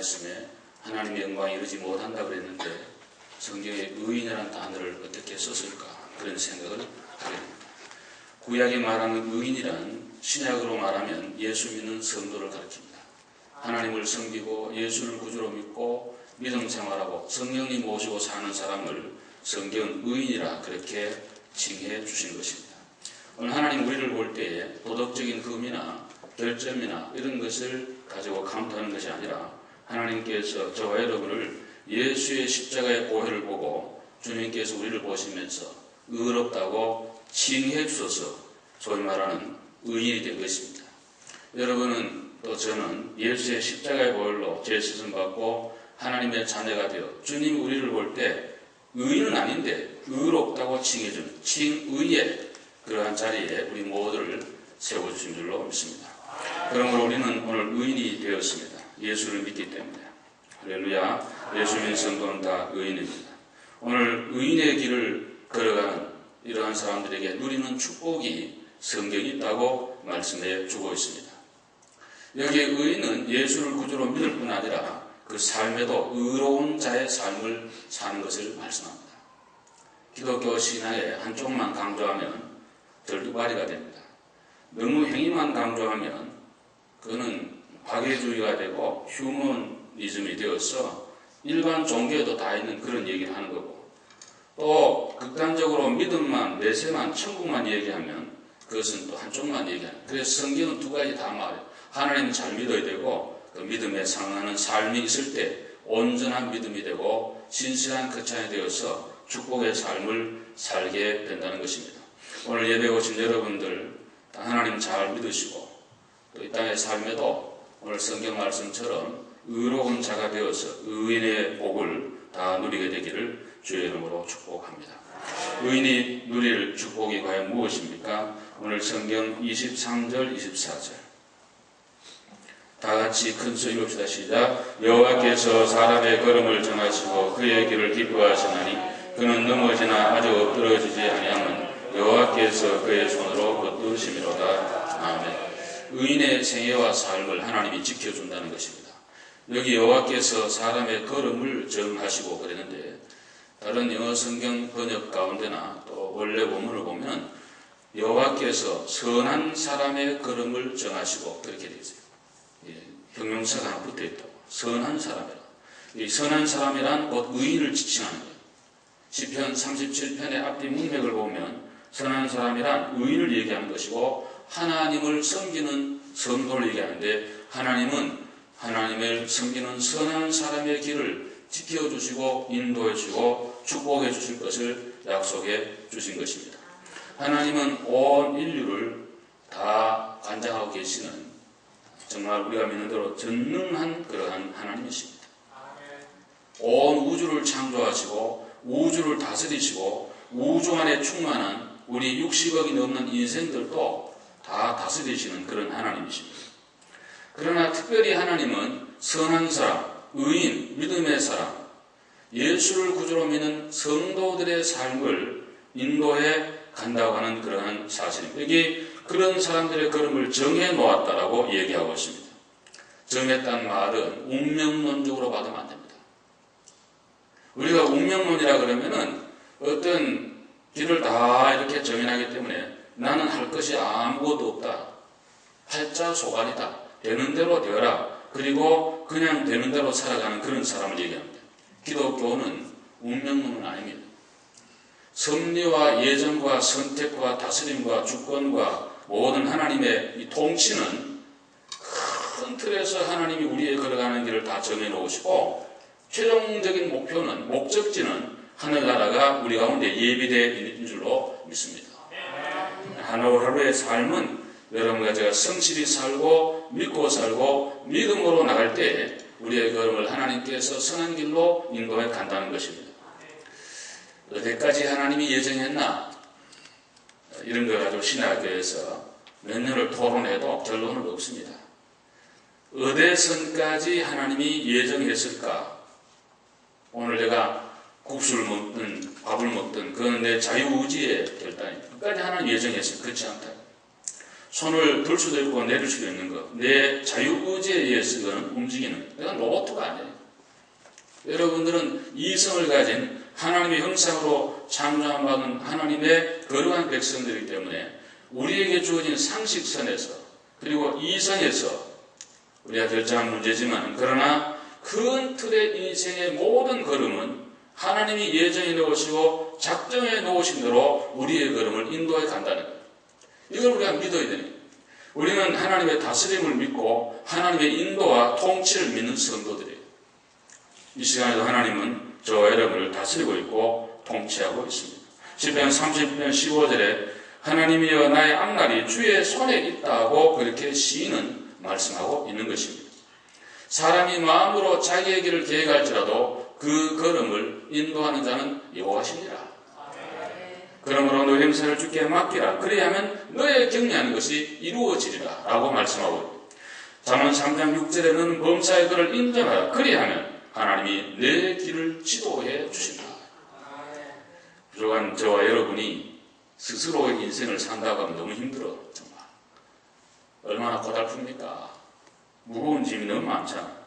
말씀에 하나님의 영광이 이르지 못한다 그랬는데 성경에 의인이라는 단어를 어떻게 썼을까 그런 생각을 하게 됩니다. 구약에 말하는 의인이란 신약으로 말하면 예수 믿는 성도를 가리킵니다. 하나님을 섬기고 예수를 구주로 믿고 믿음 생활하고 성령님 모시고 사는 사람을 성경은 의인이라 그렇게 칭해 주신 것입니다. 오늘 하나님 우리를 볼 때에 도덕적인 흠이나 결점이나 이런 것을 가지고 카운트하는 것이 아니라 하나님께서 저와 여러분을 예수의 십자가의 보혈을 보고 주님께서 우리를 보시면서 의롭다고 칭해 주셔서 소위 말하는 의인이 된 것입니다. 여러분은 또 저는 예수의 십자가의 보혈로 죄 씻음 받고 하나님의 자녀가 되어 주님이 우리를 볼 때 의인은 아닌데 의롭다고 칭해주는 칭의의 그러한 자리에 우리 모두를 세워주신 줄로 믿습니다. 그러므로 우리는 오늘 의인이 되었습니다. 예수를 믿기 때문에. 할렐루야. 예수 믿는 성도는 다 의인입니다. 오늘 의인의 길을 걸어가는 이러한 사람들에게 누리는 축복이 성경에 있다고 말씀해 주고 있습니다. 여기에 의인은 예수를 구주로 믿을 뿐 아니라 그 삶에도 의로운 자의 삶을 사는 것을 말씀합니다. 기독교 신앙의 한쪽만 강조하면 덜두바리가 됩니다. 너무 행위만 강조하면 그거는 박애주의가 되고 휴머니즘이 되어서 일반 종교에도 다 있는 그런 얘기를 하는 거고, 또 극단적으로 믿음만 내세만 천국만 얘기하면 그것은 또 한쪽만 얘기하는. 그래서 성경은 두 가지 다 말해요. 하나님은 잘 믿어야 되고 그 믿음에 상응하는 삶이 있을 때 온전한 믿음이 되고 신실한 크리스찬이 되어서 축복의 삶을 살게 된다는 것입니다. 오늘 예배 오신 여러분들 하나님 잘 믿으시고 또 이 땅의 삶에도 오늘 성경 말씀처럼 의로운 자가 되어서 의인의 복을 다 누리게 되기를 주의 이름으로 축복합니다. 의인이 누릴 축복이 과연 무엇입니까? 오늘 성경 23절 24절 다 같이 큰 소리 읽읍시다. 시작. 여호와께서 사람의 걸음을 정하시고 그의 길을 기뻐하시나니 그는 넘어지나 아주 엎드러지지 아니하면 여호와께서 그의 손으로 붙드심이로다. 아멘. 의인의 생애와 삶을 하나님이 지켜준다는 것입니다. 여기 여호와께서 사람의 걸음을 정하시고 그랬는데 다른 영어 성경 번역 가운데나 또 원래 본문을 보면 여호와께서 선한 사람의 걸음을 정하시고 그렇게 되어 있어요. 형용사가 하나 붙어 있다고. 선한 사람이라. 이 선한 사람이란 곧 의인을 지칭하는 거예요. 시편 37편의 앞뒤 문맥을 보면 선한 사람이란 의인을 얘기하는 것이고 하나님을 섬기는 성도를 얘기하는데 하나님은 하나님을 섬기는 선한 사람의 길을 지켜주시고 인도해주시고 축복해 주실 것을 약속해 주신 것입니다. 하나님은 온 인류를 다 관장하고 계시는 정말 우리가 믿는 대로 전능한 그러한 하나님이십니다. 온 우주를 창조하시고 우주를 다스리시고 우주 안에 충만한 우리 60억이 넘는 인생들도 다 다스리시는 그런 하나님이십니다. 그러나 특별히 하나님은 선한 사람, 의인, 믿음의 사람, 예수를 구주로 믿는 성도들의 삶을 인도해 간다고 하는 그러한 사실입니다. 여기 그런 사람들의 걸음을 정해 놓았다라고 얘기하고 있습니다. 정했다는 말은 운명론적으로 받으면 안 됩니다. 우리가 운명론이라 그러면은 어떤 길을 다 이렇게 정해놨기 때문에 나는 할 것이 아무것도 없다. 팔자소갈이다. 되는 대로 되어라. 그리고 그냥 되는 대로 살아가는 그런 사람을 얘기합니다. 기독교는 운명론은 아닙니다. 섭리와 예정과 선택과 다스림과 주권과 모든 하나님의 이 통치는 큰 틀에서 하나님이 우리의 걸어가는 길을 다 정해놓으시고 최종적인 목표는 목적지는 하늘나라가 우리 가운데 예비되어 있는 줄로 믿습니다. 하루하루의 삶은 여러분과 제가 성실히 살고 믿고 살고 믿음으로 나갈 때 우리의 걸음을 하나님께서 선한 길로 인도해 간다는 것입니다. 어디까지 하나님이 예정했나? 이런 걸 가지고 신학교에서 몇 년을 토론해도 결론은 없습니다. 어디선까지 하나님이 예정했을까? 오늘 내가 국수를 먹든 밥을 먹든 그건 내 자유의지의 결단입니다. 끝까지 하나님 예정했어요. 그렇지 않다. 손을 들 수도 있고 내릴 수도 있는 것. 내 자유의지에 의해서 그는 움직이는. 내가 로봇가 아니에요. 여러분들은 이성을 가진 하나님의 형상으로 창조한 받은 하나님의 거룩한 백성들이기 때문에 우리에게 주어진 상식선에서 그리고 이성에서 우리가 결정한 문제지만 그러나 큰 틀의 인생의 모든 걸음은 하나님이 예정해 놓으시고 작정해 놓으신 대로 우리의 걸음을 인도해 간다는 거예요. 이걸 우리가 믿어야 되는 거예요. 우리는 하나님의 다스림을 믿고 하나님의 인도와 통치를 믿는 성도들이에요. 이 시간에도 하나님은 저와 여러분을 다스리고 있고 통치하고 있습니다. 시편 30편 15절에 하나님이여 나의 앞날이 주의 손에 있다고 그렇게 시인은 말씀하고 있는 것입니다. 사람이 마음으로 자기의 길을 계획할지라도 그 걸음을 인도하는 자는 여호와시니라. 그러므로 너의 행사를 주께 맡기라. 그리하면 너의 격려하는 것이 이루어지리라 라고 말씀하고 있습니다. 잠언 3장 6절에는 범사의 그를 인정하라. 그리하면 하나님이 내 길을 지도해 주신다. 그러한 저와 여러분이 스스로의 인생을 산다고 하면 너무 힘들어. 정말 얼마나 고달픕니까? 무거운 짐이 너무 많잖아.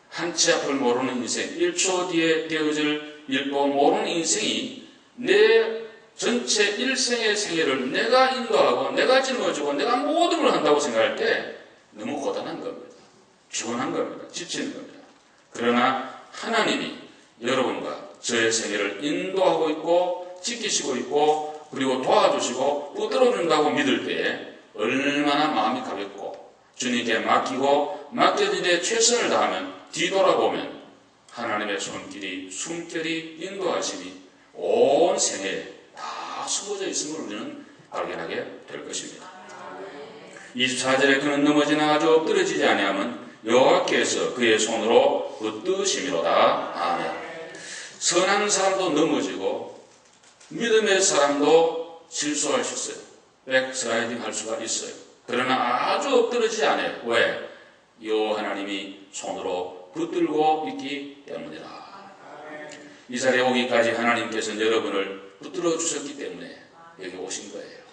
한치 앞을 모르는 인생, 1초 뒤에 되어질 일도 모르는 인생이 내 전체 일생의 생애를 내가 인도하고 내가 짊어지고 내가 모든 걸 한다고 생각할 때 너무 고단한 겁니다. 피곤한 겁니다. 지치는 겁니다. 그러나 하나님이 여러분과 저의 생애를 인도하고 있고 지키시고 있고 그리고 도와주시고 붙들어준다고 믿을 때에 얼마나 마음이 가볍고 주님께 맡기고 맡겨진 데 최선을 다하면 뒤돌아보면 하나님의 손길이 숨결이 인도하심이 온 생애에 다 숨어져 있음을 우리는 발견하게 될 것입니다. 24절에 그는 넘어지나 아주 엎드러지지 아니하면 여호와께서 그의 손으로 붙드심이로다. 아멘. 선한 사람도 넘어지고 믿음의 사람도 실수할 수 있어요. 백슬라이딩 할 수가 있어요. 그러나 아주 엎드러지지 않아요. 왜? 여호와 하나님이 손으로 붙들고 있기 때문이다. 이 자리에 오기까지 하나님께서는 여러분을 붙들어 주셨기 때문에 여기 오신 거예요.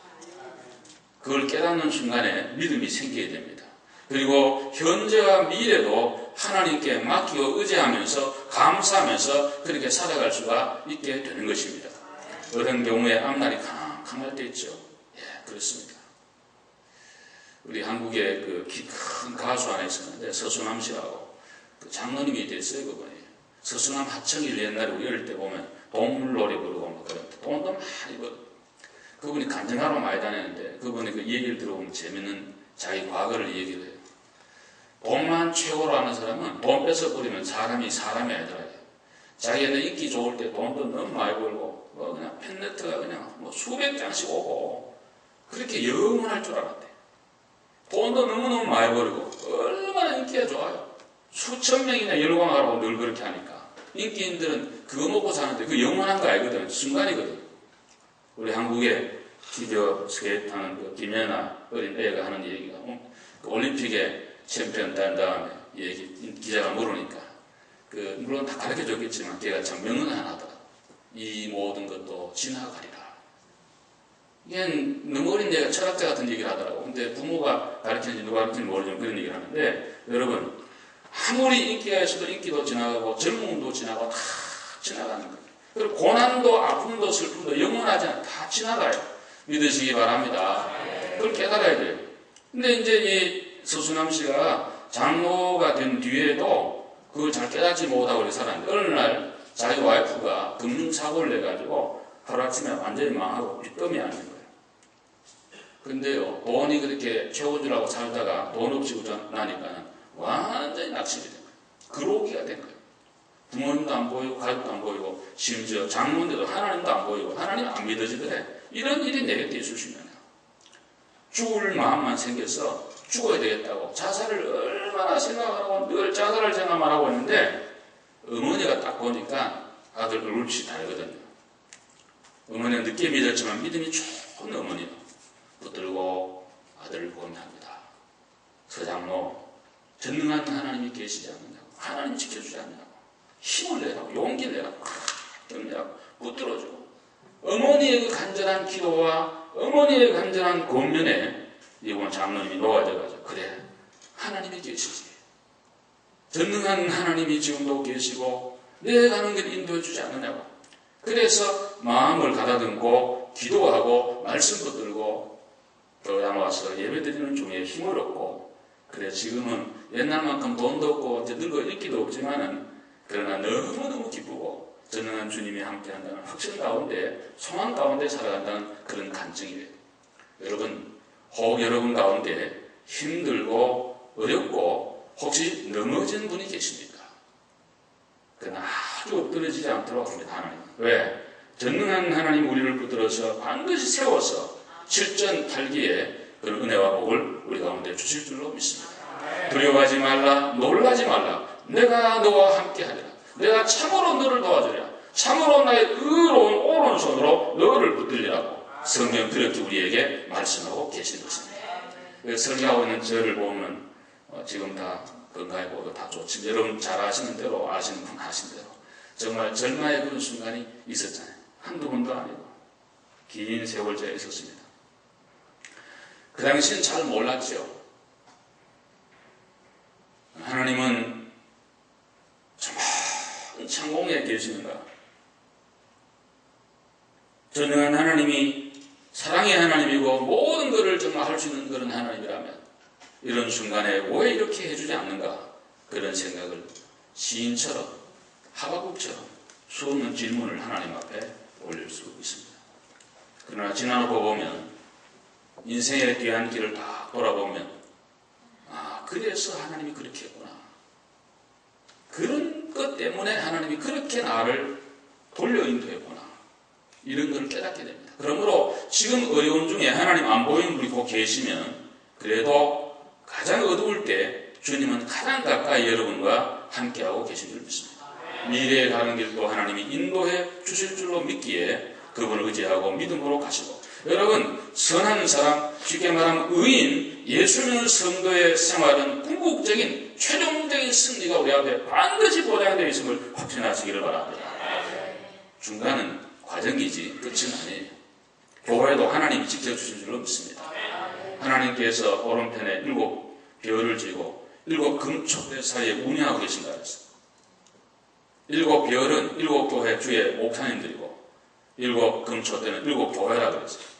그걸 깨닫는 순간에 믿음이 생기게 됩니다. 그리고 현재와 미래도 하나님께 맡기고 의지하면서 감사하면서 그렇게 살아갈 수가 있게 되는 것입니다. 어떤 경우에 앞날이 캄캄할 때 있죠. 예, 그렇습니다. 우리 한국에 그 큰 가수 하나 있었는데 서수남 씨라고 그 장로님이 됐어요. 그분이 서수남 하청일 옛날에 우리 어릴 때 보면 동물놀이 부르고 뭐 그런 돈도 많이 벌. 그분이 간증하러 많이 다녔는데 그분이 그 얘기를 들어보면 재밌는 자기 과거를 얘기를 해요. 돈만 최고로 아는 사람은 돈 뺏어버리면 사람이 아니더라고요. 자기는 인기 좋을 때 돈도 너무 많이 벌고 뭐 그냥 팬레터가 그냥 뭐 수백 장씩 오고 그렇게 영원할 줄 알았대. 돈도 너무너무 많이 벌고 얼마나 인기가 좋아요. 수천 명이나 열광하라고 늘 그렇게 하니까 인기인들은 그거 먹고 사는데 그 영원한 거 알거든. 순간이거든. 우리 한국에 피겨 스케이트 하는 그 김연아 어린 애가 하는 얘기가 그 올림픽에 챔피언 딴 다음에 기자가 물으니까 그 물론 다 가르쳐 줬겠지만 걔가 참 명언 하나더라. 이 모든 것도 지나가리라. 이게 너무 어린 애가 철학자 같은 얘기를 하더라고. 근데 부모가 가르치는지 누가 가르치는지 모르지만 그런 얘기를 하는데 여러분 아무리 인기가 있어도 인기도 지나가고 젊음도 지나가고 다 지나가는 거예요. 그리고 고난도 아픔도 슬픔도 영원하지 않아. 다 지나가요. 믿으시기 바랍니다. 그걸 깨달아야 돼요. 근데 이제 이 서수남 씨가 장로가 된 뒤에도 그걸 잘 깨닫지 못하고 이렇게 살았는데 어느 날 자기 와이프가 금융사고를 내가지고 하루아침에 완전히 망하고 빚더미 앉는 거예요. 근데요 돈이 그렇게 채워주라고 살다가 돈 없이 나니까 완전히 낙실이 된 거예요. 그로기가 된 거예요. 부모님도 안 보이고 가족도 안 보이고 심지어 장로인데도 하나님도 안 보이고 하나님 안 믿어지더래. 이런 일이 내 곁에 있을 수 있느냐. 죽을 마음만 생겨서 죽어야 되겠다고 자살을 얼마나 생각하고 늘 자살을 생각만 하고 있는데 어머니가 딱 보니까 아들 얼굴빛이 다르거든요. 어머니는 늦게 믿었지만 믿음이 좋은 어머니로 붙들고 아들을 고민합니다. 서장로 전능한 하나님이 계시지 않느냐고 하나님 지켜주지 않느냐고 힘을 내라고 용기를 내라고 격려하고 붙들어주고 어머니의 그 간절한 기도와 어머니의 간절한 권면에 이번 장로님이 녹아져가지고 그래 하나님이 계시지. 전능한 하나님이 지금도 계시고 내 가는 길 인도해 주지 않느냐고. 그래서 마음을 가다듬고 기도하고 말씀 붙들고 또 와서 예배드리는 중에 힘을 얻고 그래 지금은 옛날만큼 돈도 없고 이제 늙어 있기도 없지만은 그러나 너무너무 기쁘고 전능한 주님이 함께한다는 확신 가운데 소망 가운데 살아간다는 그런 간증이에요. 여러분 혹 여러분 가운데 힘들고 어렵고 혹시 넘어진 분이 계십니까? 그러나 아주 엎드러지지 않도록 합니다. 하나님. 왜? 전능한 하나님 우리를 붙들어서 반드시 세워서 실전팔기에 그런 은혜와 복을 우리 가운데 주실 줄로 믿습니다. 두려워하지 말라, 놀라지 말라. 내가 너와 함께하리라. 내가 참으로 너를 도와주리라. 참으로 나의 의로운 오른손으로 너를 붙들리라고 성경 그렇게 우리에게 말씀하고 계신 것입니다. 설교하고 있는 저를 보면 지금 다 건강하고 다 좋지. 여러분 잘 아시는 대로 아시는 분 아시는 대로 정말 절망의 그런 순간이 있었잖아요. 한두 번도 아니고 긴 세월째 있었습니다. 그 당시엔 잘 몰랐죠. 하나님은 정말 창공에 계시는가. 전능한 하나님이 사랑의 하나님이고 모든 것을 정말 할 수 있는 그런 하나님이라면 이런 순간에 왜 이렇게 해주지 않는가 그런 생각을 시인처럼 하박국처럼 수없는 질문을 하나님 앞에 올릴 수 있습니다. 그러나 지나고 보면 인생의 귀한 길을 다 돌아보면 그래서 하나님이 그렇게 했구나. 그런 것 때문에 하나님이 그렇게 나를 돌려 인도했구나. 이런 걸 깨닫게 됩니다. 그러므로 지금 어려운 중에 하나님 안 보이는 분이 꼭 계시면 그래도 가장 어두울 때 주님은 가장 가까이 여러분과 함께하고 계신 줄 믿습니다. 미래에 가는 길도 하나님이 인도해 주실 줄로 믿기에 그분을 의지하고 믿음으로 가시고 여러분 선한 사람, 쉽게 말하면 의인, 예수 믿는 성도의 생활은 궁극적인 최종적인 승리가 우리 앞에 반드시 보장되어 있음을 확신하시기를 바랍니다. 중간은 과정이지 끝은 아니에요. 교회도 하나님이 직접 주신 줄로 믿습니다. 하나님께서 오른편에 7 별을 쥐고 7 금초대 사이에 운영하고 계신다 그랬어요. 7 별은 7 교회 주의 목사님들이고 7 금초대는 7 교회라 그랬어요.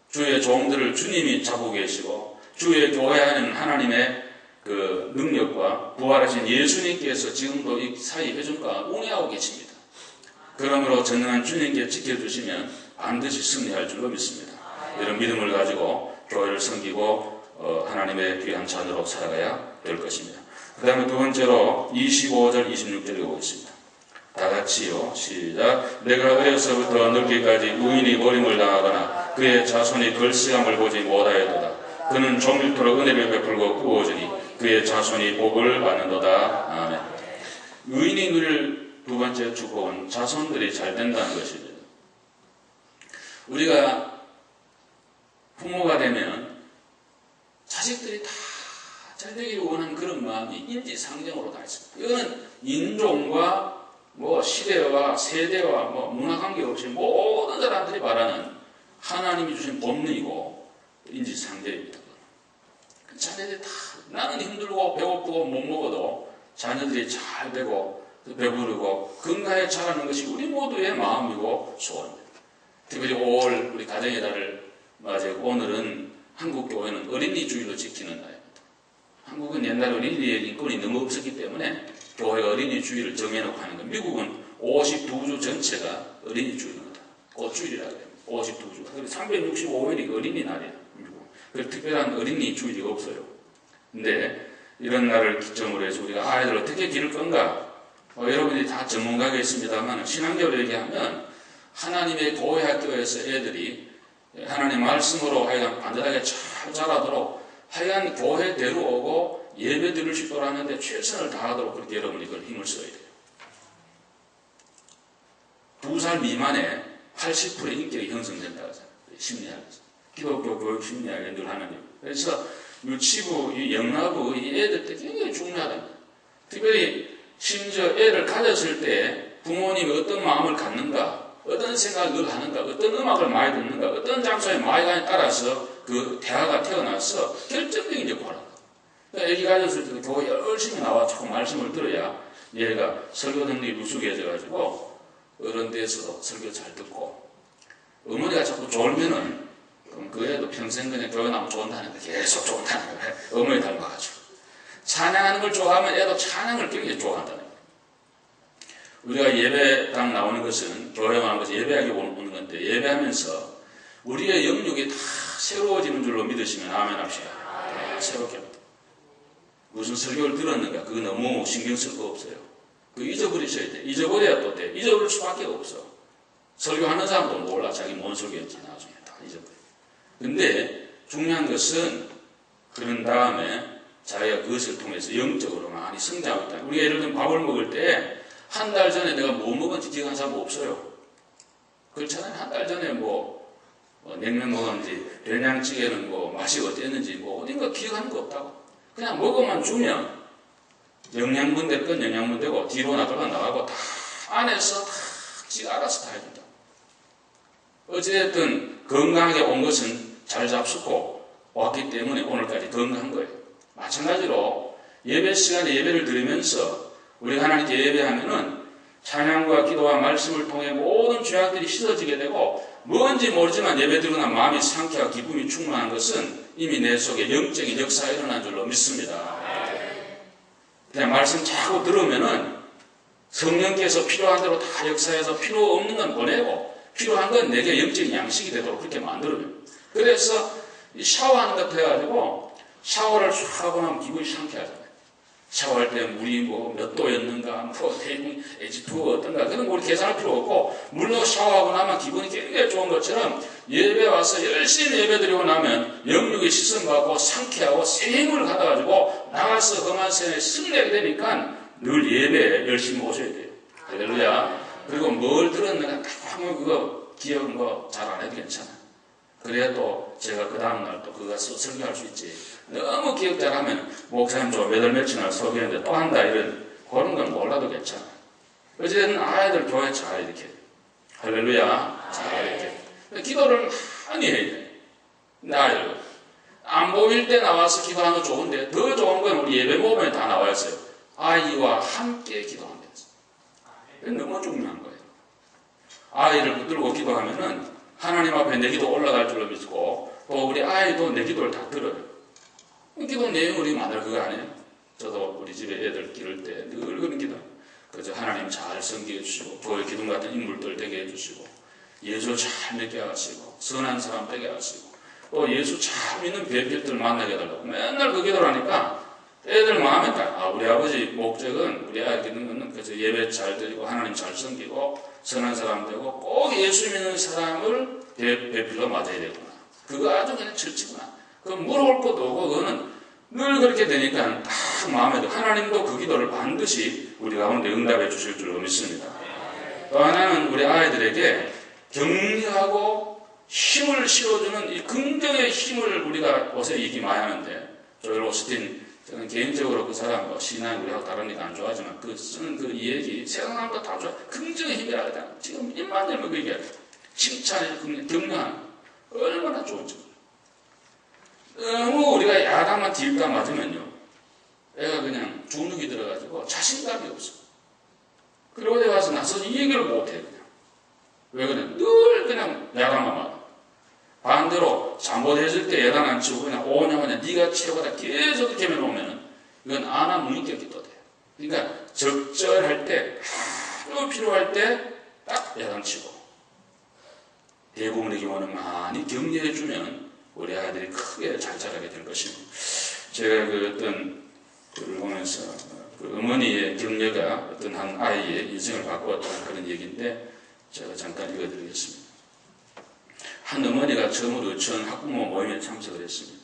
주의 종들을 주님이 잡고 계시고 주의 교회 안에는 하나님의 그 능력과 부활하신 예수님께서 지금도 이 사이 회중과 운영하고 계십니다. 그러므로 전능한 주님께 지켜주시면 반드시 승리할 줄로 믿습니다. 이런 믿음을 가지고 교회를 섬기고 하나님의 귀한 자녀로 살아가야 될 것입니다. 그 다음에 두 번째로 25절 26절 읽어보겠습니다. 다 같이요. 시작. 내가 어려서부터 늙기까지 의인이 버림을 당하거나 그의 자손이 덜쓰함을 보지 못하였도다. 그는 종일토록 은혜를 베풀고 구워주니 그의 자손이 복을 받는도다. 아멘. 의인이 누릴 두 번째 축복은 자손들이 잘 된다는 것입니다. 우리가 부모가 되면 자식들이 다 잘 되기를 원하는 그런 마음이 인지상정으로 다 있습니다. 이거는 인종과 시대와 세대와 문화 관계없이 모든 사람들이 바라는 하나님이 주신 본능이고 인지상정입니다. 자녀들이 다 나는 힘들고 배고프고 못 먹어도 자녀들이 잘 되고 배부르고 건강에 자라는 것이 우리 모두의 마음이고 소원입니다. 특별히 5월 우리 가정의 달을 맞이하고 오늘은 한국 교회는 어린이 주일로 지키는 날입니다. 한국은 옛날 어린이의 인권이 너무 없었기 때문에 교회가 어린이 주일을 정해놓고 하는 겁니다. 미국은 52주 전체가 어린이 주일입니다. 꽃주일이라고 해요. 52주. 365일이 어린이 날이에요. 미국은. 그래서 특별한 어린이 주일이 없어요. 근데 이런 날을 기점으로 해서 우리가 아이들 어떻게 기를 건가? 여러분이 다 전문가겠습니다만 신앙적으로 얘기하면 하나님의 교회 학교에서 애들이 하나님 말씀으로 하여간 반듯하게 잘 자라도록 하여간 교회 데려오고 예배 드릴 수 있도록 하는데 최선을 다하도록 그렇게 여러분이 그걸 힘을 써야 돼요. 2살 미만에 80%의 인격이 형성된다고 하잖아요. 심리학에서. 기독교 교육 심리학에 늘 하는 일. 그래서 유치부, 영락부, 이 애들 때 굉장히 중요하답니다. 특별히 심지어 애를 가졌을 때 부모님이 어떤 마음을 갖는가, 어떤 생각을 늘 하는가, 어떤 음악을 많이 듣는가, 어떤 장소에 많이 가냐에 따라서 그 대화가 태어나서 결정적인 역할을 한다. 애기 가졌을 때 교회 열심히 나와 자꾸 말씀을 들어야 얘가 설교 능력이 우수해져가지고 어른 돼서 설교 잘 듣고, 어머니가 자꾸 졸면은 그럼 그 애도 평생 그냥 교회 나면 좋다는 거 계속 좋다는 거예요. 어머니 닮아가지고. 찬양하는 걸 좋아하면 애도 찬양을 굉장히 좋아한다는 거예요. 우리가 예배당 나오는 것은, 교회 나오는 것은 예배하기 오는 건데, 예배하면서 우리의 영역이 다 새로워지는 줄로 믿으시면 아멘 합시다. 다 새롭게. 무슨 설교를 들었는가 그거 너무 신경 쓸 거 없어요. 그거 잊어버리셔야 돼. 잊어버려야 또 돼. 잊어버릴 수밖에 없어. 설교하는 사람도 몰라. 자기 뭔 설교였지 나중에 다 잊어버려. 근데 중요한 것은 그런 다음에 자기가 그것을 통해서 영적으로 많이 성장하고 있다. 우리가 예를 들면 밥을 먹을 때 한 달 전에 내가 뭐 먹었는지 기억하는 사람 없어요. 그렇잖아요. 한 달 전에 뭐 냉면 먹었는지, 된장찌개는 뭐 맛이 어땠는지 뭐 어딘가 기억하는 거 없다고. 그냥 먹어만 주면 영양분 될 건 영양분 되고 뒤로 나가고 다 안에서 다 지가 알아서 다 해준다. 어찌됐든 건강하게 온 것은 잘 잡수고 왔기 때문에 오늘까지 건강한 거예요. 마찬가지로 예배 시간에 예배를 드리면서 우리가 하나님께 예배하면은 찬양과 기도와 말씀을 통해 모든 죄악들이 씻어지게 되고, 뭔지 모르지만 예배 드리고 난 마음이 상쾌하고 기쁨이 충만한 것은 이미 내 속에 영적인 역사가 일어난 줄로 믿습니다. 그냥 말씀 자꾸 들으면은 성령께서 필요한 대로 다 역사해서 필요 없는 건 보내고 필요한 건 내게 영적인 양식이 되도록 그렇게 만들어요. 그래서 샤워하는 것 해가지고 샤워를 쫙 하고 나면 기분이 상쾌하잖아요. 샤워할 때 물이 뭐 몇 도였는가, 뭐 대충 H2O 어떤가 그런 거 우리 계산할 필요 없고, 물로 샤워하고 나면 기분이 굉장히 좋은 것처럼 예배 와서 열심히 예배 드리고 나면 영육이 씻음받고 상쾌하고 새 힘을 받아가지고 나가서 험한 세상에 승리하게 되니까 늘 예배에 열심히 오셔야 돼요. 할렐루야. 그리고 뭘 들었는가 아무 그거 기억은 거 잘 안 해도 괜찮아. 그래야 또 제가 그 다음날 또 그거 설교할 수 있지. 너무 기억 잘하면 목사님 저 몇 월 며칠 설교했는데 또 한다 이런 그런 건 몰라도 괜찮아. 어쨌든 아이들 교회 잘 이렇게 할렐루야 잘 이렇게 기도를 많이 해야 돼. 아이들 안 보일 때 나와서 기도하는 거 좋은데 더 좋은 건 우리 예배 모임에 다 나와 있어요. 아이와 함께 기도하는 게 너무 중요한 거예요. 아이를 붙들고 기도하면은 하나님 앞에 내 기도 올라갈 줄로 믿고 또 우리 아이도 내 기도를 다 들어요. 기도 내용을 만들 그거 아니에요? 저도 우리 집에 애들 기를 때 늘 그런 기도. 그저 하나님 잘 섬기게 해주시고 교회 기둥 같은 인물들 되게 해주시고 예수 잘 믿게 하시고 선한 사람 되게 하시고 또 예수 잘 믿는 배필들 만나게 해달라고 맨날 그 기도를 하니까 애들 마음에 딱 우리 아버지 목적은 우리 아이 기는 거는 그저 예배 잘 드리고 하나님 잘 섬기고 선한 사람 되고 꼭 예수 믿는 사람을 배필로 맞아야 되구나. 그거 아주 그냥 철칙구나. 그 물어볼 것도 없고 그거는 늘 그렇게 되니까 딱 마음에 들어. 하나님도 그 기도를 반드시 우리 가운데 응답해 주실 줄로 믿습니다. 또 하나는 우리 아이들에게 격려하고 힘을 실어주는 이 긍정의 힘을 우리가 요새 얘기 많이 하는데 조엘 오스틴 저는 개인적으로 그 사람 신앙이 우리하고 다르니까 안 좋아하지만 그 쓰는 그 얘기 세상 사람도 다 좋아. 긍정의 힘이라 하잖아. 지금 입만 열면 그 얘기야. 칭찬해서 격려하는 얼마나 좋은지. 너무 우리가 야단만 딜까 맞으면요 애가 그냥 중독이 들어가지고 자신감이 없어. 그리고 어디 가서 나서 이 얘기를 못해 그냥. 왜 그래? 늘 그냥 야단만 맞아. 반대로 잘못했을 때 야단 안 치고 그냥 오냐마냐 네가 최고다 계속 이렇게 해놓으면 이건 안 하면 묵묵히 또 돼. 그러니까 적절할 때 아주 필요할 때 딱 야단 치고 대부분의 경우는 많이 격려해주면 우리 아이들이 크게 잘 자라게 될 것입니다. 제가 그 어떤 글을 보면서 그 어머니의 격려가 어떤 한 아이의 인생을 바꾸었다는 그런 얘기인데 제가 잠깐 읽어드리겠습니다. 한 어머니가 처음으로 유치원 학부모 모임에 참석을 했습니다.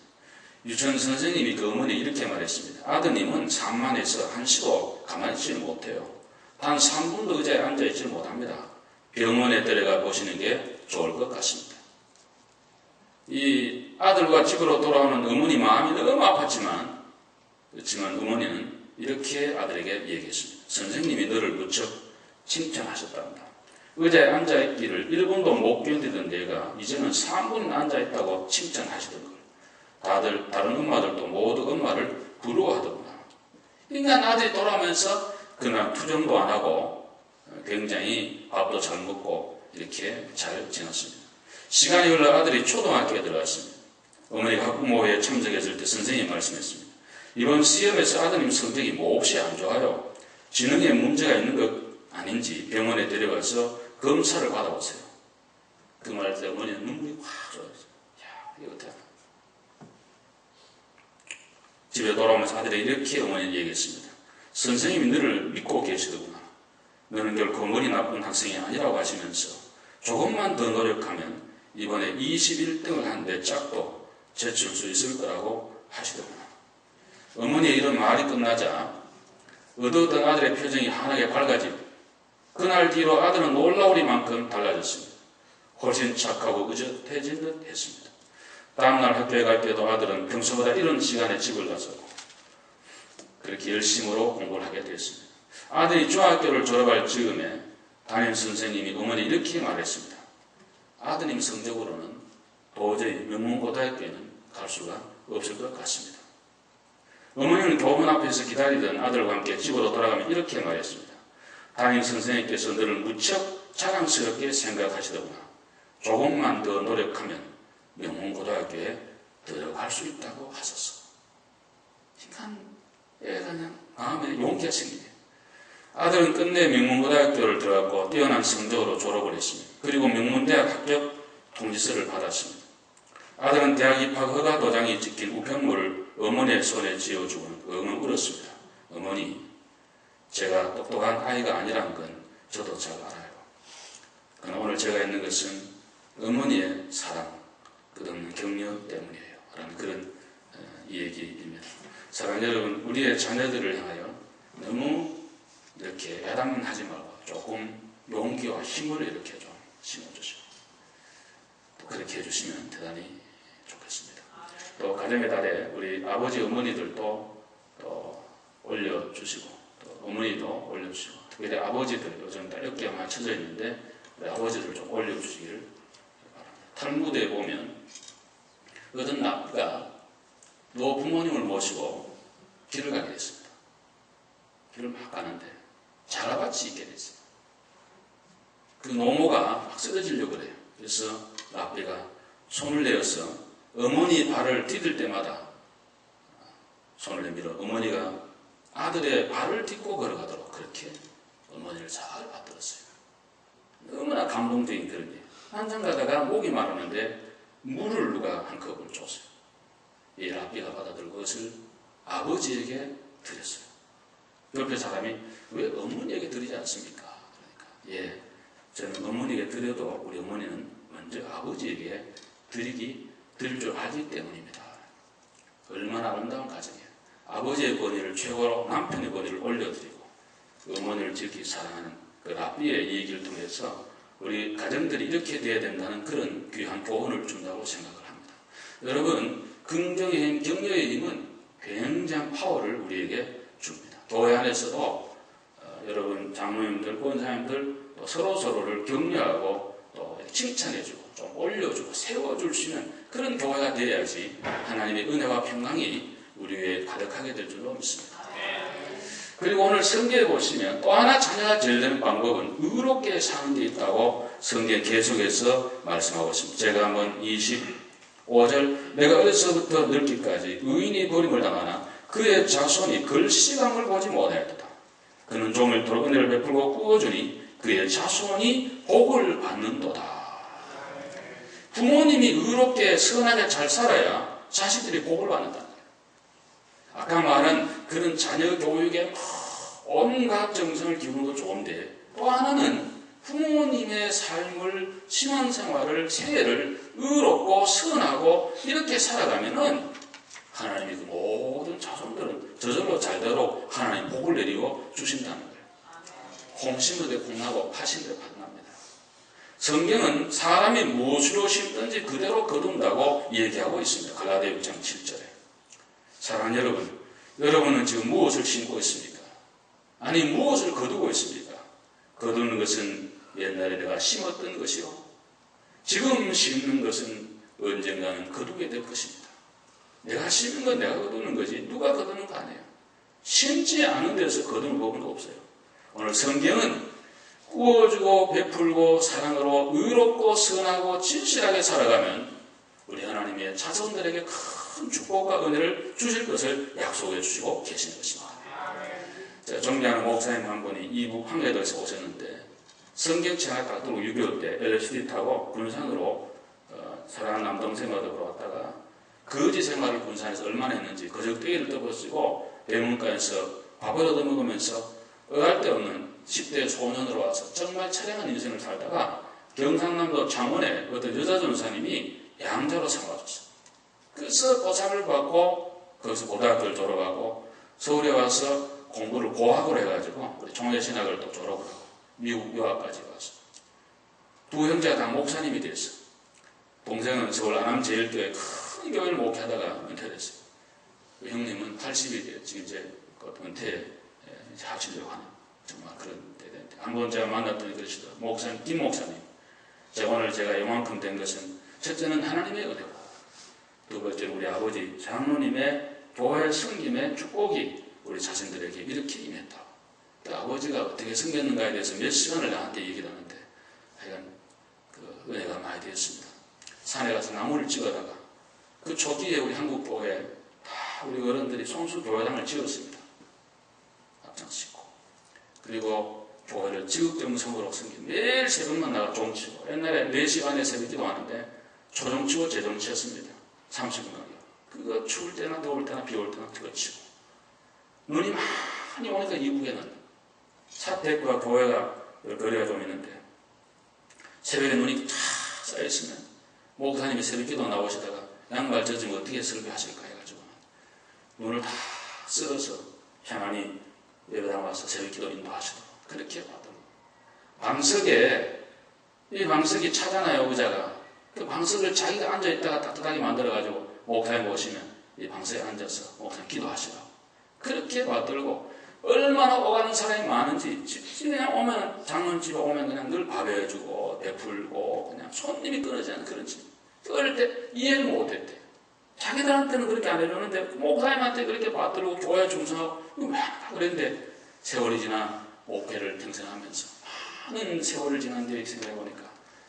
유치원 선생님이 그 어머니에 이렇게 말했습니다. 아드님은 산만해서 한시도 가만히 있지 못해요. 단 3분도 의자에 앉아있지 못합니다. 병원에 데려가 보시는 게 좋을 것 같습니다. 이 아들과 집으로 돌아오는 어머니 마음이 너무 아팠지만 그렇지만 어머니는 이렇게 아들에게 얘기했습니다. 선생님이 너를 무척 칭찬하셨답니다. 의자에 앉아있기를 1분도 못 견디던 내가 이제는 3분이나 앉아있다고 칭찬하시던 걸. 다들 다른 엄마들도 모두 엄마를 부러워하더구나. 그러니까 아들이 돌아오면서 그날 투정도 안 하고 굉장히 밥도 잘 먹고 이렇게 잘 지냈습니다. 시간이 흘러 아들이 초등학교에 들어갔습니다. 어머니가 학부모회에 참석했을 때 선생님이 말씀했습니다. 이번 시험에서 아드님 성적이 몹시 안 좋아요. 지능에 문제가 있는 것 아닌지 병원에 데려가서 검사를 받아보세요. 그 말할 때 어머니는 눈물이 확 쏟아졌어요. 야, 이거 어떡하나. 집에 돌아오면서 아들이 이렇게 어머니를 얘기했습니다. 선생님이 너를 믿고 계시더구나. 너는 결코 머리 나쁜 학생이 아니라고 하시면서 조금만 더 노력하면 이번에 21등을 한 내 짝도 제칠 수 있을 거라고 하시더구나. 어머니의 이런 말이 끝나자 얻어던 아들의 표정이 환하게 밝아지고 그날 뒤로 아들은 놀라우리만큼 달라졌습니다. 훨씬 착하고 의젓해진 듯 했습니다. 다음날 학교에 갈 때도 아들은 평소보다 이런 시간에 집을 가서 그렇게 열심으로 공부를 하게 됐습니다. 아들이 중학교를 졸업할 즈음에 담임선생님이 어머니 이렇게 말했습니다. 아드님 성적으로는 도저히 명문고등학교에는 갈 수가 없을 것 같습니다. 어머니는 교문 앞에서 기다리던 아들과 함께 집으로 돌아가며 이렇게 말했습니다. 담임선생님께서 너를 무척 자랑스럽게 생각하시더구나. 조금만 더 노력하면 명문고등학교에 들어갈 수 있다고 하셨어. 그러니까 애가 그냥 마음에 용기가 생기네. 아들은 끝내 명문고등학교를 들어갔고 뛰어난 성적으로 졸업을 했습니다. 그리고 명문대학 합격 통지서를 받았습니다. 아들은 대학 입학 허가 도장이 찍힌 우편물을 어머니의 손에 쥐어주고는 엉엉 울었습니다. 어머니, 제가 똑똑한 아이가 아니란 건 저도 잘 알아요. 그러나 오늘 제가 있는 것은 어머니의 사랑, 끝없는 격려 때문이에요. 라는 그런 얘기입니다. 사랑하는 여러분, 우리의 자녀들을 향하여 너무 이렇게 야단하지 말고 조금 용기와 힘을 이렇게 좀 심어주시고 그렇게 해주시면 대단히 좋겠습니다. 또 가정의 달에 우리 아버지 어머니들도 또 올려주시고 또 어머니도 올려주시고 특별히 아버지들 요즘 다 어깨가 맞춰져 있는데 우리 아버지들 좀 올려주시기를 바랍니다. 탈무드에 보면 어떤 랍비가 노 부모님을 모시고 길을 가게 됐습니다. 길을 막 가는데 자라밭이 있게 됐어요. 그 노모가 막 쓰러지려고 그래요. 그래서 랍비가 손을 내어서 어머니 발을 디딜 때마다 손을 내밀어 어머니가 아들의 발을 딛고 걸어가도록 그렇게 어머니를 잘 받들었어요. 너무나 감동적인 그런 일. 한참 가다가 목이 마르는데 물을 누가 한 컵을 줬어요. 이 랍비가 받아들고 그것을 아버지에게 드렸어요. 옆에 사람이 왜 어머니에게 드리지 않습니까? 그러니까 예, 저는 어머니에게 드려도 우리 어머니는 먼저 아버지에게 드릴 줄 알기 때문입니다. 얼마나 아름다운 가정이에요. 아버지의 권위를 최고로 남편의 권위를 올려드리고 어머니를 지키 사랑하는 그 랍비의 얘기를 통해서 우리 가정들이 이렇게 돼야 된다는 그런 귀한 교훈을 준다고 생각을 합니다. 여러분, 긍정의 힘, 격려의 힘은 굉장한 파워를 우리에게 줍니다. 교회 안에서도 여러분 장로님들, 권사님들 또 서로서로를 격려하고 또 칭찬해주고 좀 올려주고 세워줄 수 있는 그런 교회가 되어야지 하나님의 은혜와 평강이 우리 위에 가득하게 될 줄로 믿습니다. 그리고 오늘 성경에 보시면 또 하나 자녀가 잘 되는 방법은 의롭게 사는 데 있다고 성경 계속해서 말씀하고 있습니다. 제가 한번 25절 내가 어려서부터 늙기까지 의인이 버림을 당하나 그의 자손이 글씨감을 보지 못하였다. 그는 종일토록 은혜를 베풀고 꾸어주니 그의 자손이 복을 받는도다. 부모님이 의롭게 선하게 잘 살아야 자식들이 복을 받는다. 아까 말한 그런 자녀 교육에 온갖 정성을 기울이는 것도 좋은데 또 하나는 부모님의 삶을, 신앙생활을, 생애를 의롭고 선하고 이렇게 살아가면은 하나님이 그 모든 자손들은 저절로 잘 되도록 하나님 복을 내리고 주신다는 거예요. 콩 심은 데 콩나고 파신 데 팥납니다. 성경은 사람이 무엇으로 심든지 그대로 거둔다고 얘기하고 있습니다. 갈라디아 6장 7절에. 사랑하는 여러분, 여러분은 지금 무엇을 심고 있습니까? 아니 무엇을 거두고 있습니까? 거두는 것은 옛날에 내가 심었던 것이요 지금 심는 것은 언젠가는 거두게 될 것입니다. 내가 심은 건 내가 거두는 거지 누가 거두는 거 아니에요. 심지 않은 데서 거두는 법은 없어요. 오늘 성경은 구워주고 베풀고 사랑으로 의롭고 선하고 진실하게 살아가면 우리 하나님의 자손들에게 큰 축복과 은혜를 주실 것을 약속해 주시고 계시는 것입니다. 제가 존경하는 목사님 한 분이 이북 황해도에서 오셨는데 성경책 하나 딱 들고 6.25 때 LSD 타고 군산으로 사랑하는 남동생과 더불어 왔다가 거지 생활을 군산에서 얼마나 했는지 거적대기를 떠보시고 대문가에서 밥을 얻어먹으면서 어할 데 없는 10대 소년으로 와서 정말 처량한 인생을 살다가 경상남도 창원에 어떤 여자 전사님이 양자로 삼아줬어요. 그래서 고상을 받고 거기서 고등학교를 졸업하고 서울에 와서 공부를 고학을 해가지고 우리 종례신학을 또 졸업을 하고 미국 유학까지 가서 두 형제가 다 목사님이 됐어요. 동생은 서울 안암제일교회 큰 교회를 목회하다가 은퇴를 했어요. 그 형님은 80이 돼요. 지금 이제 은퇴에 하시려고 하는 정말 그런 때인데 한번 제가 만났더니 그러시더라고요. 목사님, 김 목사님. 오늘 제가 이만큼 된 것은 첫째는 하나님의 은혜고 두 번째는 우리 아버지 장로님의 교회 섬김의 축복이 우리 자신들에게 이렇게 임했다. 또 아버지가 어떻게 섬겼는가에 대해서 몇 시간을 나한테 얘기를 하는데 하여간 그 은혜가 많이 되었습니다. 산에 가서 나무를 찍어다가 그 초기에 우리 한국 교회에 다 우리 어른들이 손수 교회당을 지었습니다. 앞장서고 그리고 교회를 지극정성으로 섬기고 매일 새벽만 나가 종치고 옛날에 4시 반에 새벽기도 하는데 초종치고 재종치였습니다. 30분 가게. 그거 추울 때나 더울 때나 비 올 때나 그거 치고 눈이 많이 오니까 이북에는 사택과 교회가 거리가 좀 있는데 새벽에 눈이 쫙 쌓여있으면 목사님이 새벽기도 나오시다가 양발 젖으면 어떻게 설교하실까 해가지고 눈을 다 쓸어서 편안히 예배당 와서 새벽기도 인도하시도록 그렇게 하더라고요. 방석에 이 방석이 차잖아요. 의자가. 그 방석을 자기가 앉아있다가 따뜻하게 만들어가지고 목사님 오시면 이 방석에 앉아서 목사님 기도하시라고 그렇게 받들고 얼마나 오가는 사람이 많은지 집에 그냥 오면 장로집에 오면 그냥 늘 밥해주고 베풀고 그냥 손님이 끊어지지 않는 그런 집. 어릴 때 이해를 못했대. 자기들한테는 그렇게 안 해주는데 목사님한테 그렇게 받들고 교회 중성하고 이거 왜 하나 그랬는데 세월이 지나 목회를 평생하면서 많은 세월을 지난 뒤에 생각해보니까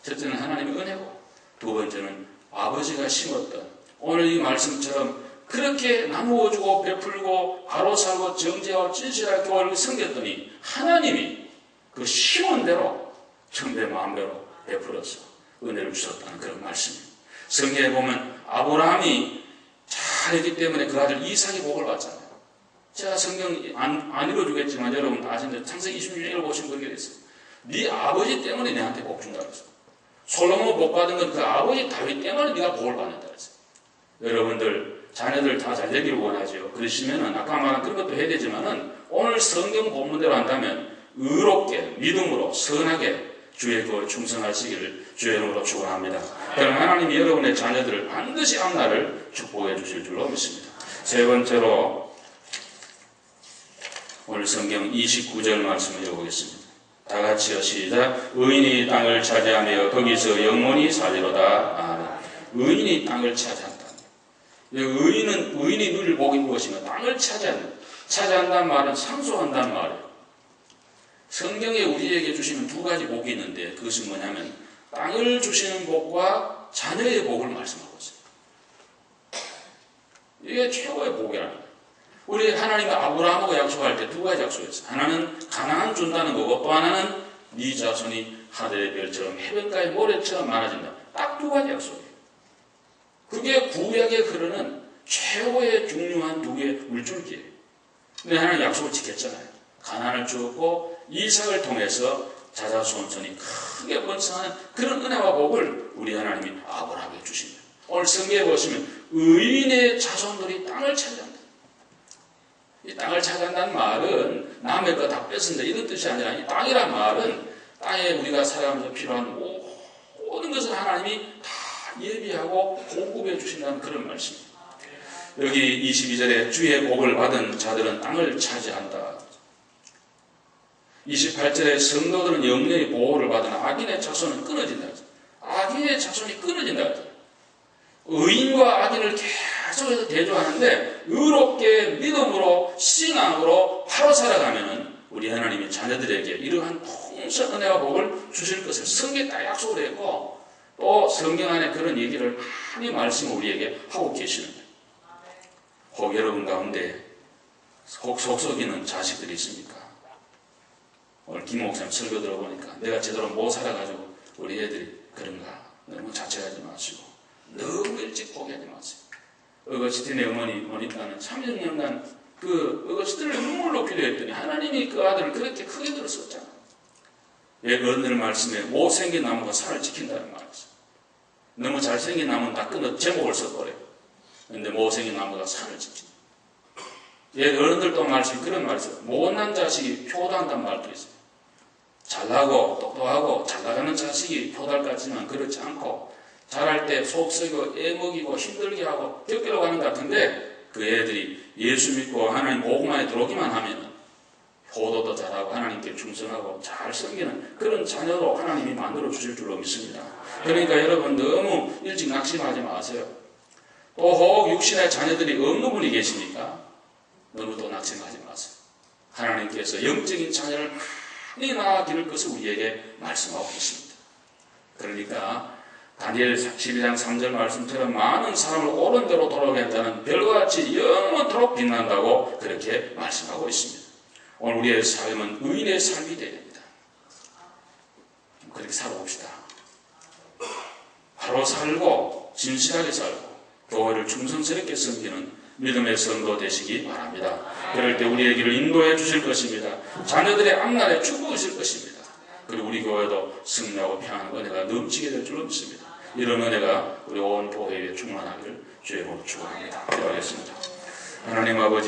첫째는 하나님의 은혜고 두 번째는 아버지가 심었던 오늘 이 말씀처럼 그렇게 나누어주고 베풀고 바로 살고 정죄하고 진실하게 교회를 섬겼더니 하나님이 그 심은 대로 정대 마음대로 베풀어서 은혜를 주셨다는 그런 말씀입니다. 성경에 보면 아브라함이 잘했기 때문에 그 아들 이삭이 복을 받잖아요. 제가 성경 안 읽어주겠지만 여러분 다 아시는데 창세기 26장을 보시면 그렇게 됐어요. 네 아버지 때문에 내한테 복 준다 그랬어요. 솔로몬 복 받은 건 그 아버지 다윗 때문에 네가 복을 받는다 그랬어요. 여러분들 자녀들 다 잘 되기를 원하죠. 그러시면은 아까 말한 그런 것도 해야 되지만은 오늘 성경 본문대로 한다면 의롭게 믿음으로 선하게 주의 교회 충성하시기를 주의 이름으로 축원합니다. 그럼 하나님이 여러분의 자녀들을 반드시 앞날을 축복해 주실 줄로 믿습니다. 세 번째로 오늘 성경 29절 말씀을 읽어보겠습니다. 다 같이요 시작. 의인이 땅을 차지하며 거기서 영원히 살리로다. 아멘. 의인이 땅을 차지한다. 의인이 누릴 복이 무엇이며 땅을 차지한다는 말은 상속한다는 말이에요. 성경에 우리에게 주시는 두 가지 복이 있는데 그것은 뭐냐면 땅을 주시는 복과 자녀의 복을 말씀하고 있어요. 이게 최고의 복이라는 거예요. 우리 하나님이 아브라함하고 약속할 때 두 가지 약속했어요. 하나는 가나안 준다는 거고 또 하나는 네 자손이 하늘의 별처럼 해변가의 모래처럼 많아진다. 딱 두 가지 약속이에요. 그게 구약에 흐르는 최고의 중요한 두 개의 물줄기예요. 근데 하나님 약속을 지켰잖아요. 가나안을 주었고 이삭을 통해서 자자손손이 크게 번성하는 그런 은혜와 복을 우리 하나님이 아브라함에게 주십니다. 오늘 성경에 보시면 의인의 자손들이 땅을 차지한다. 이 땅을 차지한다는 말은 남의 거 다 뺏은다 이런 뜻이 아니라 이 땅이란 말은 땅에 우리가 살아가면서 필요한 모든 것을 하나님이 다 예비하고 공급해 주신다는 그런 말씀입니다. 여기 22절에 주의 복을 받은 자들은 땅을 차지한다. 28절에 성도들은 영령의 보호를 받으나 악인의 자손은 끊어진다. 악인의 자손이 끊어진다. 의인과 악인을 계속해서 대조하는데 의롭게 믿음으로 신앙으로 바로 살아가면은 우리 하나님이 자녀들에게 이러한 풍성한 은혜와 복을 주실 것을 성경에 딱 약속을 했고 또 성경 안에 그런 얘기를 많이 말씀을 우리에게 하고 계시는 거예요. 혹 여러분 가운데 혹 속썩이는 자식들이 있습니까? 오늘 김 목사님 설교 들어보니까 내가 제대로 못 살아가지고 우리 애들이 그런가 너무 자책하지 마시고 너무 일찍 포기하지 마세요. 어거스틴의 어머니 모니카는 30년간 그 어거스틴을 눈물로 기도했더니 하나님이 그 아들을 그렇게 크게 들었었잖아. 예, 어른들 말씀에 못생긴 나무가 산을 지킨다는 말이 있어요. 너무 잘생긴 나무는 다 끊어 제목을 써버려요. 그런데 못생긴 나무가 산을 지킨다. 예, 어른들도 말씀 그런 말이 있어요. 못난 자식이 효도한다는 말도 있어요. 잘나고 똑똑하고 잘나가는 자식이 효달 같지만 그렇지 않고 잘할 때 속 썩이고 애먹이고 힘들게 하고 겪으려고 하는 것 같은데 그 애들이 예수 믿고 하나님 복음만에 들어오기만 하면 효도도 잘하고 하나님께 충성하고 잘 섬기는 그런 자녀로 하나님이 만들어 주실 줄로 믿습니다. 그러니까 여러분 너무 일찍 낙심하지 마세요. 또 혹 육신의 자녀들이 없는 분이 계시니까 너무 또 낙심하지 마세요. 하나님께서 영적인 자녀를 많이 낳아 기를 것을 우리에게 말씀하고 계십니다. 그러니까 다니엘 12장 3절 말씀처럼 많은 사람을 옳은 대로 돌아오게 한다는 별과 같이 영원토록 빛난다고 그렇게 말씀하고 있습니다. 오늘 우리의 삶은 의인의 삶이 되어야 됩니다. 그렇게 살아봅시다. 바로 살고 진실하게 살고 교회를 충성스럽게 섬기는 믿음의 성도 되시기 바랍니다. 그럴 때 우리의 길을 인도해 주실 것입니다. 자녀들의 앞날에 축복하실 것입니다. 그리고 우리 교회도 승리하고 평안한 은혜가 넘치게 될 줄로 믿습니다. 이런 은혜가 우리 온 교회에 충만하기를 주의 이름으로 축원합니다. 기도하겠습니다. 하나님 아버지